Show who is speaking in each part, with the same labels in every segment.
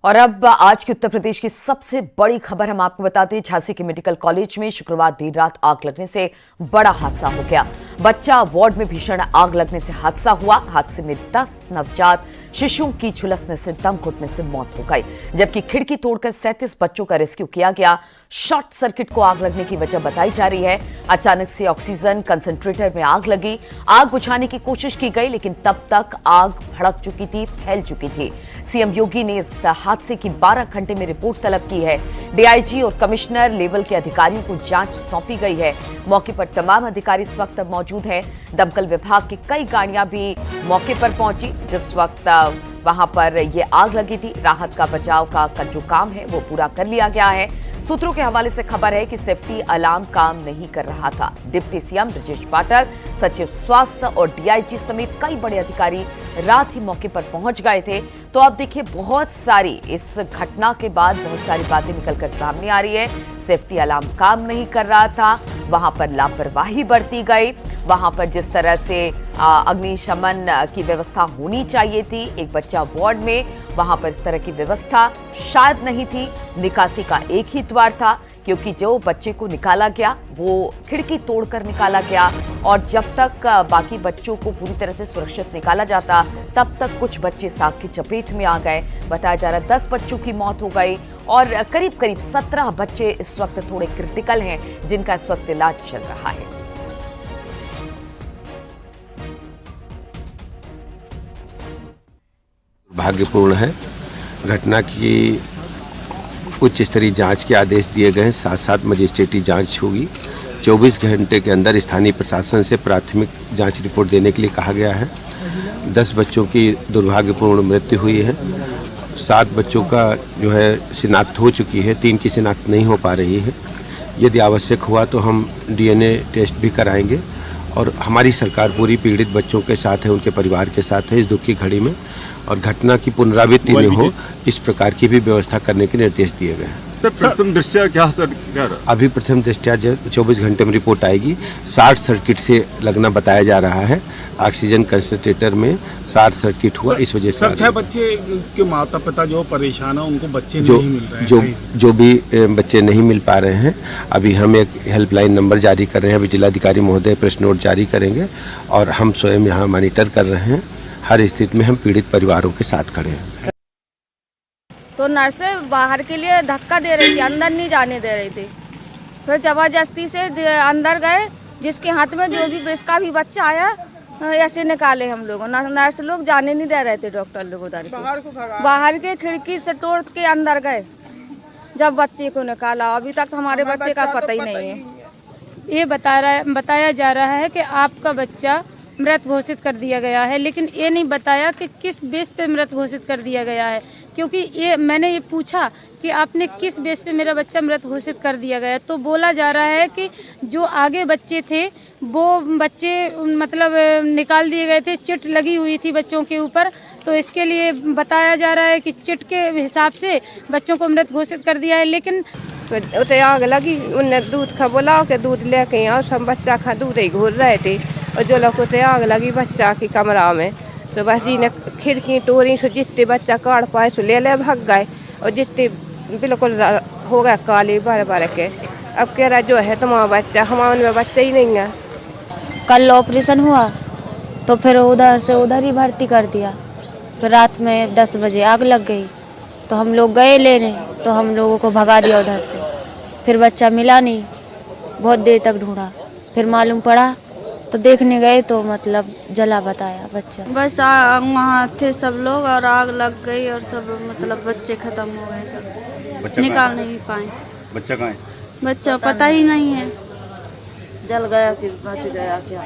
Speaker 1: और अब आज की उत्तर प्रदेश की सबसे बड़ी खबर हम आपको बताते हैं। झांसी के मेडिकल कॉलेज में शुक्रवार देर रात आग लगने से बड़ा हादसा हो गया। बच्चा वार्ड में भीषण आग लगने से हादसा हुआ। हादसे में 10 नवजात शिशुओं की झुलसने से दम घुटने से मौत हो गई, जबकि खिड़की तोड़कर 37 बच्चों का रेस्क्यू किया गया। शॉर्ट सर्किट को आग लगने की वजह बताई जा रही है। अचानक से ऑक्सीजन कंसंट्रेटर में आग लगी। आग बुझाने की कोशिश की गई, लेकिन तब तक आग भड़क चुकी थी, फैल चुकी थी। सीएम योगी ने इस हादसे की 12 घंटे में रिपोर्ट तलब की है। डीआईजी और कमिश्नर लेवल के अधिकारियों को जांच सौंपी गई है। मौके पर तमाम अधिकारी इस वक्त मौजूद हैं। दमकल विभाग की कई गाड़ियां भी मौके पर पहुंची जिस वक्त वहां पर ये आग लगी थी। राहत का बचाव का जो काम है वो पूरा कर लिया गया है। सूत्रों के हवाले से खबर है कि सेफ्टी अलार्म काम नहीं कर रहा था। डिप्टी सीएम ब्रजेश पाठक, सचिव स्वास्थ्य और डीआईजी समेत कई बड़े अधिकारी रात ही मौके पर पहुंच गए थे। तो अब देखिए, बहुत सारी इस घटना के बाद बहुत सारी बातें निकलकर सामने आ रही है। सेफ्टी अलार्म काम नहीं कर रहा था, वहां पर लापरवाही बरती गई, वहां पर जिस तरह से अग्निशमन की व्यवस्था होनी चाहिए थी, एक बच्चा वार्ड में, वहां पर इस तरह की व्यवस्था शायद नहीं थी। निकासी का एक ही द्वार था, क्योंकि जो बच्चे को निकाला गया वो खिड़की तोड़कर निकाला गया, और जब तक बाकी बच्चों को पूरी तरह से सुरक्षित निकाला जाता तब तक कुछ बच्चे आग की चपेट में आ गए। बताया जा रहा है 10 बच्चों की मौत हो गई और करीब 17 बच्चे इस वक्त थोड़े क्रिटिकल हैं, जिनका इस वक्त इलाज चल रहा है।
Speaker 2: दुर्भाग्यपूर्ण है। घटना की उच्च स्तरीय जांच के आदेश दिए गए हैं, साथ साथ मजिस्ट्रेटी जांच होगी। 24 घंटे के अंदर स्थानीय प्रशासन से प्राथमिक जांच रिपोर्ट देने के लिए कहा गया है। 10 बच्चों की दुर्भाग्यपूर्ण मृत्यु हुई है। 7 बच्चों का जो है शिनाख्त हो चुकी है, 3 की शिनाख्त नहीं हो पा रही है। यदि आवश्यक हुआ तो हम डीएनए टेस्ट भी कराएंगे, और हमारी सरकार पूरी पीड़ित बच्चों के साथ है, उनके परिवार के साथ है इस दुख की घड़ी में, और घटना की पुनरावृत्ति न हो इस प्रकार की भी व्यवस्था करने के निर्देश दिए गए हैं।
Speaker 3: प्रथम दृष्टया क्या
Speaker 2: अभी प्रथम दृष्टया 24 घंटे में रिपोर्ट आएगी। शॉर्ट सर्किट से लगना बताया जा रहा है। ऑक्सीजन कंसंट्रेटर में शॉर्ट सर्किट हुआ, इस वजह से
Speaker 3: 6 बच्चे के माता पिता जो परेशान है, उनको बच्चे नहीं मिल रहे हैं।
Speaker 2: जो भी बच्चे नहीं मिल पा रहे हैं, अभी हम एक हेल्पलाइन नंबर जारी कर रहे हैं। अभी जिलाधिकारी महोदय प्रेस नोट जारी करेंगे, और हम स्वयं यहाँ मॉनिटर कर रहे हैं। हर स्थिति में हम पीड़ित परिवारों के साथ खड़े हैं।
Speaker 4: तो नर्सें बाहर के लिए धक्का दे रही थी, अंदर नहीं जाने दे रही थी। फिर जबरदस्ती से अंदर गए, जिसके हाथ में जो भी जिसका भी बच्चा आया ऐसे निकाले हम लोगों। नर्स लोग जाने नहीं दे रहे थे, डॉक्टर लोग उधर बाहर के खिड़की से तोड़ के अंदर गए जब बच्चे को निकाला। अभी तक हमारे बच्चे का पता ही नहीं है।
Speaker 5: ये बताया जा रहा है कि आपका बच्चा मृत घोषित कर दिया गया है, लेकिन ये नहीं बताया कि किस बेस पे मृत घोषित कर दिया गया है। क्योंकि मैंने ये पूछा कि आपने किस बेस पे मेरा बच्चा मृत घोषित कर दिया गया, तो बोला जा रहा है कि जो आगे बच्चे थे वो बच्चे मतलब निकाल दिए गए थे, चिट लगी हुई थी बच्चों के ऊपर, तो इसके लिए बताया जा रहा है कि चिट के हिसाब से बच्चों को मृत घोषित कर दिया है। लेकिन
Speaker 6: उसे आग लगी, उनने दूध खा बोला कि दूध लेके आओ, सब बच्चा खा दूध ही घोल रहे थे, और जो लोग उसे आग लगी बच्चा की कमरा में, तो बस जी ने खिड़की तोड़ी, सो जितने बच्चा काट पाए सो ले भाग गए, और जितने बिल्कुल हो गया काली बार के। अब कह रहा जो है तुम्हारा बच्चा, हमारे में बच्चा ही नहीं है।
Speaker 7: कल ऑपरेशन हुआ तो फिर उधर से उधर ही भर्ती कर दिया। तो रात में 10 बजे आग लग गई, तो हम लोग गए लेने, तो हम लोगों को भगा दिया उधर से। फिर बच्चा मिला नहीं, बहुत देर तक ढूंढा, फिर मालूम पड़ा तो देखने गए तो मतलब जला बताया बच्चा।
Speaker 4: बस वहाँ थे सब लोग और आग लग गई और सब मतलब बच्चे खत्म हो गए, सब निकाल नहीं पाए।
Speaker 3: बच्चा कहाँ है?
Speaker 4: बच्चा पता ही नहीं है,
Speaker 7: जल गया कि बच गया क्या।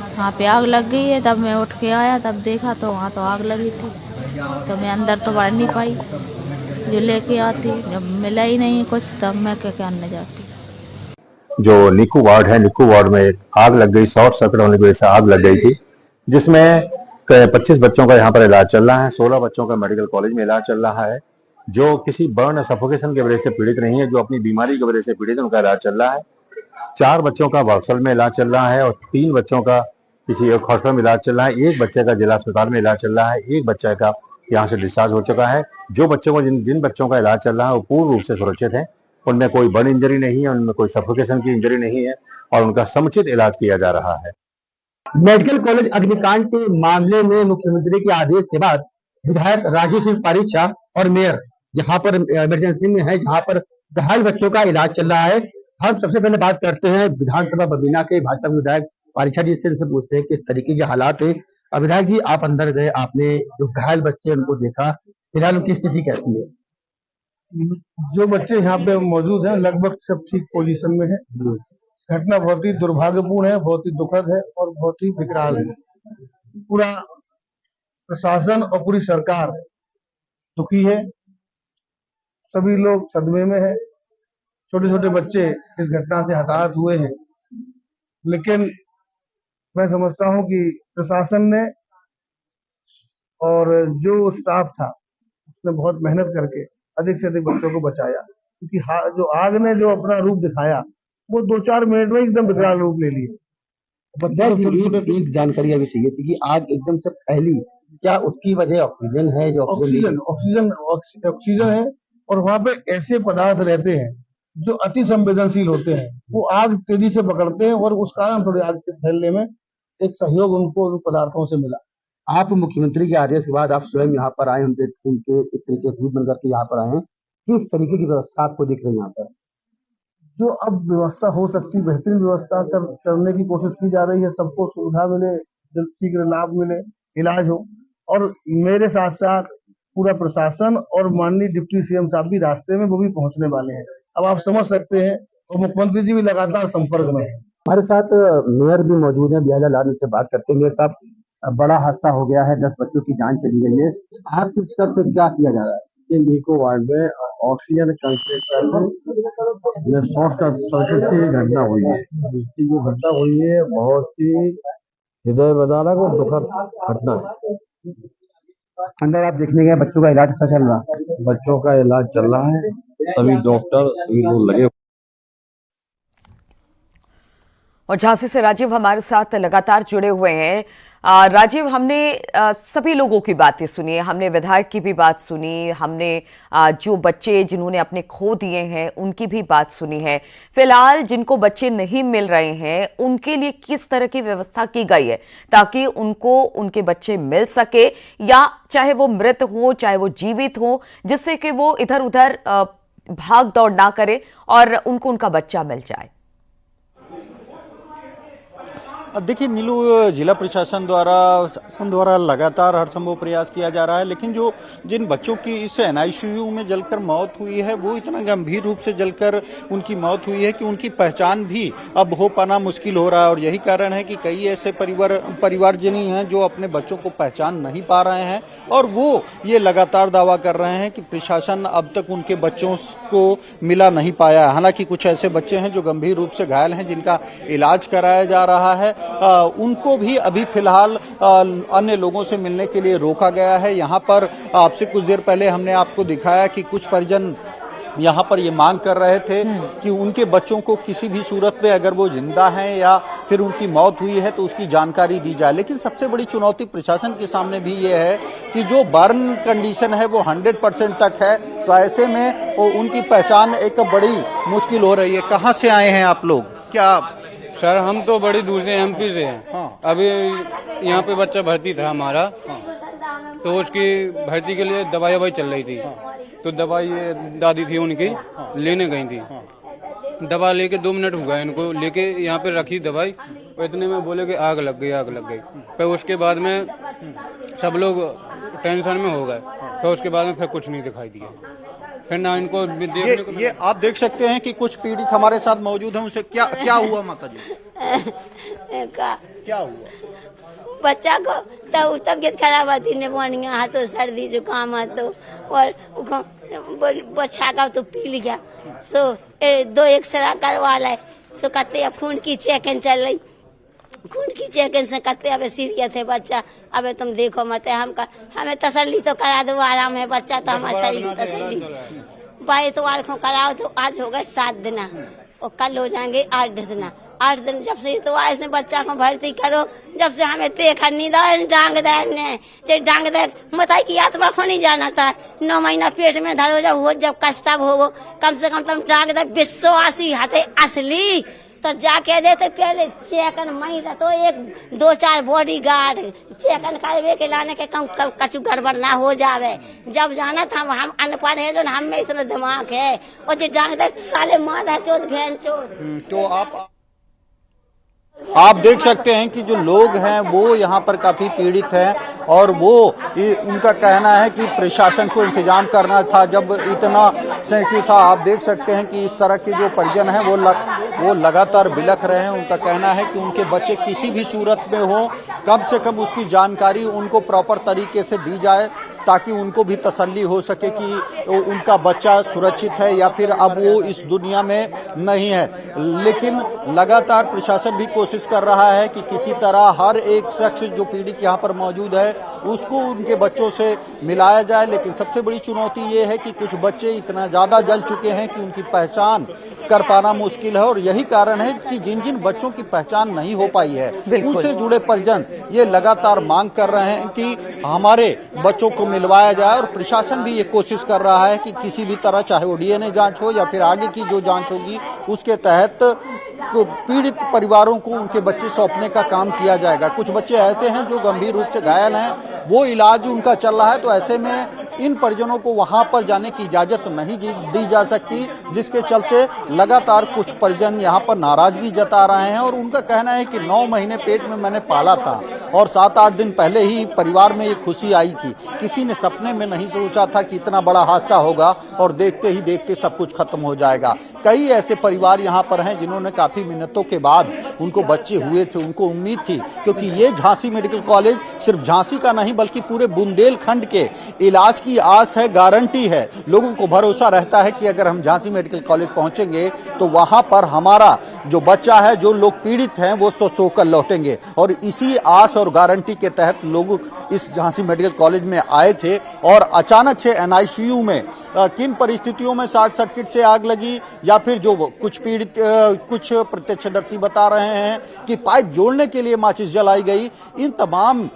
Speaker 7: वहाँ पे आग लग गई है, तब मैं उठ के आया, तब देखा तो वहाँ तो आग लगी थी, तो मैं अंदर तो बढ़ नहीं पाई। जो लेके आती, जब मिला ही नहीं कुछ, तब मैं क्या करने जाती।
Speaker 8: जो निकू वार्ड है, निकू वार्ड में एक आग लग गई, शॉर्ट सर्किट होने की वजह से आग लग गई थी, जिसमें 25 बच्चों का यहाँ पर इलाज चल रहा है। 16 बच्चों का मेडिकल कॉलेज में इलाज चल रहा है। जो किसी बर्न या सफोकेशन की वजह से पीड़ित नहीं है, जो अपनी बीमारी की वजह से पीड़ित है, उनका इलाज चल रहा है। 4 बच्चों का वर्सल में इलाज चल रहा है, और 3 बच्चों का किसी एक हॉस्पिटल में इलाज चल रहा है। एक बच्चे का जिला अस्पताल में इलाज चल रहा है। एक बच्चे का यहाँ से डिस्चार्ज हो चुका है। जो बच्चों को जिन बच्चों का इलाज चल रहा है वो पूर्ण रूप से सुरक्षित है, उनमें कोई बर्न इंजरी नहीं है, उनमें कोई सफोकेशन की इंजरी नहीं है और उनका समुचित इलाज किया जा रहा है।
Speaker 9: मेडिकल कॉलेज अग्निकांड के मामले में मुख्यमंत्री के आदेश के बाद विधायक राजीव सिंह पारीछा और मेयर जहां पर इमरजेंसी में है, जहां पर घायल बच्चों का इलाज चल रहा है, हम सबसे पहले बात करते हैं विधानसभा बबीना के भाजपा विधायक पारीछा जी से। इनसे पूछते हैं किस तरीके के हालात है। विधायक जी, आप अंदर गए, आपने जो घायल बच्चे उनको देखा, फिलहाल उनकी स्थिति कैसी है?
Speaker 10: जो बच्चे यहाँ पे मौजूद हैं लगभग सब ठीक पोजीशन में है। घटना बहुत ही दुर्भाग्यपूर्ण है, बहुत ही दुखद है और बहुत ही विकराल है। पूरा प्रशासन और पूरी सरकार दुखी है, सभी लोग सदमे में है। छोटे छोटे बच्चे इस घटना से हताहत हुए हैं, लेकिन मैं समझता हूं कि प्रशासन ने और जो स्टाफ था उसने बहुत मेहनत करके अधिक से अधिक बच्चों को बचाया, क्योंकि जो आग ने जो अपना रूप दिखाया वो 2-4 मिनट में एकदम विकराल रूप ले लिया।
Speaker 9: एक जानकारी अभी चाहिए थी कि आग एकदम से फैली, क्या उसकी वजह ऑक्सीजन है? जो
Speaker 10: ऑक्सीजन है और वहाँ पे ऐसे पदार्थ रहते हैं जो अति संवेदनशील होते हैं, वो आग तेजी से पकड़ते हैं और उस कारण थोड़ी आग के फैलने में एक सहयोग उनको उन पदार्थों से मिला।
Speaker 9: आप मुख्यमंत्री के आदेश के बाद आप स्वयं यहाँ पर आए, उनके एक तरीके से दूध बनकर के यहाँ पर आए हैं, किस तरीके की व्यवस्था आपको दिख रही है यहाँ पर?
Speaker 10: जो अब व्यवस्था हो सकती, बेहतरीन व्यवस्था करने की कोशिश की जा रही है, सबको सुविधा मिले, जल्द शीघ्र लाभ मिले, इलाज हो। और मेरे साथ साथ पूरा प्रशासन और माननीय डिप्टी सीएम साहब भी रास्ते में, वो भी पहुंचने वाले हैं। अब आप समझ सकते हैं, और मुख्यमंत्री जी भी लगातार संपर्क में है।
Speaker 9: हमारे साथ मेयर भी मौजूद है, बियाला लाल, से बात करते हैं। मेयर साहब, बड़ा हादसा हो गया है, 10 बच्चों की जान चली गई है, आपके स्तर पे क्या किया जा रहा है?
Speaker 11: नीको वार्ड में ऑक्सीजन कंसंट्रेटर में शॉर्ट सर्किट से घटना हुई है। इसकी जो घटना हुई है बहुत ही हृदय विदारक और दुखद घटना है।
Speaker 9: अंदर आप देखने गए, बच्चों का इलाज अच्छा चल रहा है?
Speaker 11: बच्चों का इलाज चल रहा है, सभी डॉक्टर सभी लोग लगे।
Speaker 1: और झांसी से राजीव हमारे साथ लगातार जुड़े हुए हैं। राजीव, हमने सभी लोगों की बातें सुनी, हमने विधायक की भी बात सुनी, हमने जो बच्चे जिन्होंने अपने खो दिए हैं उनकी भी बात सुनी है। फिलहाल जिनको बच्चे नहीं मिल रहे हैं उनके लिए किस तरह की व्यवस्था की गई है ताकि उनको उनके बच्चे मिल सके, या चाहे वो मृत हो चाहे वो जीवित हो, जिससे कि वो इधर उधर भाग दौड़ ना करे और उनको उनका बच्चा मिल जाए?
Speaker 12: देखिए नीलू, जिला प्रशासन द्वारा लगातार हर संभव प्रयास किया जा रहा है, लेकिन जिन बच्चों की इस एनआईसीयू में जलकर मौत हुई है वो इतना गंभीर रूप से जलकर उनकी मौत हुई है कि उनकी पहचान भी अब हो पाना मुश्किल हो रहा है। और यही कारण है कि कई ऐसे परिवारजनी हैं जो अपने बच्चों को पहचान नहीं पा रहे हैं और वो ये लगातार दावा कर रहे हैं कि प्रशासन अब तक उनके बच्चों को मिला नहीं पाया। हालांकि कुछ ऐसे बच्चे हैं जो गंभीर रूप से घायल हैं, जिनका इलाज कराया जा रहा है, उनको भी अभी फिलहाल अन्य लोगों से मिलने के लिए रोका गया है। यहाँ पर आपसे कुछ देर पहले हमने आपको दिखाया कि कुछ परिजन यहाँ पर ये मांग कर रहे थे कि उनके बच्चों को किसी भी सूरत में अगर वो जिंदा हैं या फिर उनकी मौत हुई है तो उसकी जानकारी दी जाए। लेकिन सबसे बड़ी चुनौती प्रशासन के सामने भी ये है कि जो बर्न कंडीशन है वो 100% तक है, तो ऐसे में उनकी पहचान एक बड़ी मुश्किल हो रही है। कहाँ से आए हैं आप लोग? क्या
Speaker 13: सर, हम तो बड़ी दूर से एमपी से हैं। हाँ। अभी यहाँ पे बच्चा भर्ती था हमारा। हाँ। तो उसकी भर्ती के लिए दवाई ववाई चल रही थी। हाँ। तो दवाई दादी थी उनकी। हाँ। लेने गई थी। हाँ। दवा लेके 2 मिनट हो गए इनको लेके यहाँ पे रखी दवाई, इतने में बोले कि आग लग गई। फिर उसके बाद में सब लोग टेंशन में हो गए। फिर उसके बाद में फिर कुछ नहीं दिखाई दिया। फिर ना इनको
Speaker 12: ये आप देख सकते हैं कि कुछ पीड़ित हमारे साथ मौजूद हैं। उसे क्या हुआ माता जी? क्या हुआ?
Speaker 14: बच्चा को तो तबियत खराब आती, निमोनिया है तो सर्दी जुकाम है तो, और बच्चा का तो पी लिया। सो 2 एक्सरा करवा लाए। सो कहते खून की चेकिंग चल रही, खून की चेकिंग से कहते अब सीरियस है बच्चा, अब तुम देखो मत। हमें तसल्ली तो करा दो, आराम है बच्चा तो हमारे शरीर में तसल्ली। 22 को कराओ तो आज हो गए 7 दिन और कल हो जाएंगे 8 दिन। 8 दिन जब से तो ऐसे बच्चा को भर्ती करो, जब से हमें देखा निदान डांग ने चाहे डांग दे बताई कि आत्मा को नहीं जाना था। 9 महीना पेट में धरो जब कष्टब हो कम से कम तुम डांग दे विश्वासी हाथे असली तो जाके देते पहले चेकन महिला तो 1-2-4 बॉडी गार्ड चेकन करवे के लाने के कम कछु गड़बड़ ना हो जावे। जब जाना था हम अनपढ़ है जो हम में इतना दिमाग है और जो डांग दे साले मादा चोद भैन चोद।
Speaker 12: तो आप देख सकते हैं कि जो लोग हैं वो यहाँ पर काफी पीड़ित हैं और उनका कहना है कि प्रशासन को इंतजाम करना था जब इतना सेंसिटिव था। आप देख सकते हैं कि इस तरह के जो परिजन हैं वो लगातार बिलख रहे हैं। उनका कहना है कि उनके बच्चे किसी भी सूरत में हो कम से कम उसकी जानकारी उनको प्रॉपर तरीके से दी जाए ताकि उनको भी तसल्ली हो सके कि उनका बच्चा सुरक्षित है या फिर अब वो इस दुनिया में नहीं है। लेकिन लगातार प्रशासन भी कोशिश कर रहा है कि किसी तरह हर एक शख्स जो पीड़ित यहाँ पर मौजूद है उसको उनके बच्चों से मिलाया जाए। लेकिन सबसे बड़ी चुनौती ये है कि कुछ बच्चे इतना ज्यादा जल चुके हैं कि उनकी पहचान कर पाना मुश्किल है और यही कारण है कि जिन जिन बच्चों की पहचान नहीं हो पाई है उनसे जुड़े परिजन ये लगातार मांग कर रहे हैं कि हमारे बच्चों को मिलवाया जाए और प्रशासन भी ये कोशिश कर रहा है कि किसी भी तरह चाहे वो डीएनए जांच हो या फिर आगे की जो जांच होगी उसके तहत पीड़ित परिवारों को उनके बच्चे सौंपने का काम किया जाएगा। कुछ बच्चे ऐसे हैं जो गंभीर रूप से घायल हैं, वो इलाज उनका चल रहा है, तो ऐसे में इन परिजनों को वहां पर जाने की इजाजत नहीं दी जा सकती, जिसके चलते लगातार कुछ परिजन यहां पर नाराजगी जता रहे हैं और उनका कहना है कि 9 महीने पेट में मैंने पाला था और 7-8 दिन पहले ही परिवार में ये खुशी आई थी। किसी ने सपने में नहीं सोचा था कि इतना बड़ा हादसा होगा और देखते ही देखते सब कुछ खत्म हो जाएगा। कई ऐसे परिवार यहाँ पर हैं जिन्होंने काफी मिन्नतों के बाद उनको बच्चे हुए थे, उनको उम्मीद थी, क्योंकि ये झांसी मेडिकल कॉलेज सिर्फ झांसी का नहीं बल्कि पूरे बुंदेलखंड के इलाज की आस है, गारंटी है। लोगों को भरोसा रहता है कि अगर हम झांसी मेडिकल कॉलेज पहुंचेंगे तो वहां पर हमारा जो बच्चा है, जो लोग पीड़ित हैं, वो स्वस्थ होकर लौटेंगे। और इसी आस और गारंटी के तहत लोग इस झांसी मेडिकल कॉलेज में आए थे और अचानक से एनआईसीयू में किन परिस्थितियों में शॉर्ट सर्किट से आग लगी या फिर जो कुछ पीड़ित कुछ प्रत्यक्षदर्शी बता रहे हैं कि पाइप जोड़ने के लिए माचिस जलाई गई, इन तमाम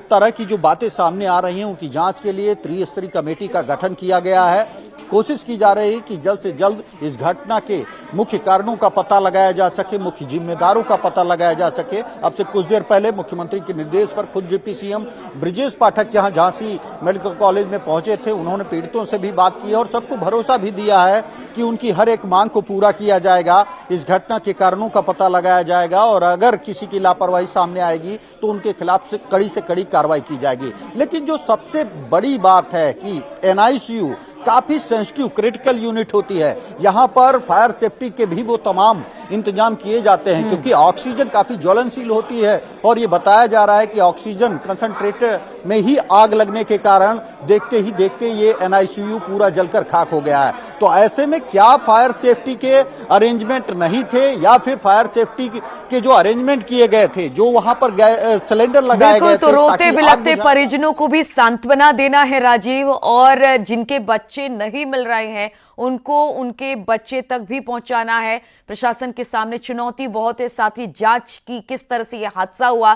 Speaker 12: तरह की जो बातें सामने आ रही हैं उनकी जांच के लिए त्रिस्तरीय कमेटी का गठन किया गया है। कोशिश की जा रही है कि जल्द से जल्द इस घटना के मुख्य कारणों का पता लगाया जा सके, मुख्य जिम्मेदारों का पता लगाया जा सके। अब से कुछ देर पहले मुख्यमंत्री के निर्देश पर खुद डिप्टी सीएम ब्रिजेश पाठक यहां झांसी मेडिकल कॉलेज में पहुंचे थे। उन्होंने पीड़ितों से भी बात की और सबको भरोसा भी दिया है कि उनकी हर एक मांग को पूरा किया जाएगा, इस घटना के कारणों का पता लगाया जाएगा और अगर किसी की लापरवाही सामने आएगी तो उनके खिलाफ से कड़ी कार्रवाई की जाएगी। लेकिन जो सबसे बड़ी बात है कि एनआईसीयू काफी सेंसिटिव क्रिटिकल यूनिट होती है, यहाँ पर फायर सेफ्टी के भी वो तमाम इंतजाम किए जाते हैं क्योंकि ऑक्सीजन काफी ज्वलनशील होती है और ये बताया जा रहा है कि ऑक्सीजन कंसंट्रेटर में ही आग लगने के कारण देखते ही देखते ये एनआईसीयू पूरा जलकर खाक हो गया है। तो ऐसे में क्या फायर सेफ्टी के अरेंजमेंट नहीं थे या फिर फायर सेफ्टी के जो अरेंजमेंट किए गए थे, जो वहां पर सिलेंडर लगाए गए थे,
Speaker 1: तो रोते बिलखते परिजनों को भी सांत्वना देना है राजीव, और जिनके बच्चे नहीं मिल रहे हैं उनको उनके बच्चे तक भी पहुंचाना है। प्रशासन के सामने चुनौती बहुत है, साथ ही जांच की किस तरह से यह हादसा हुआ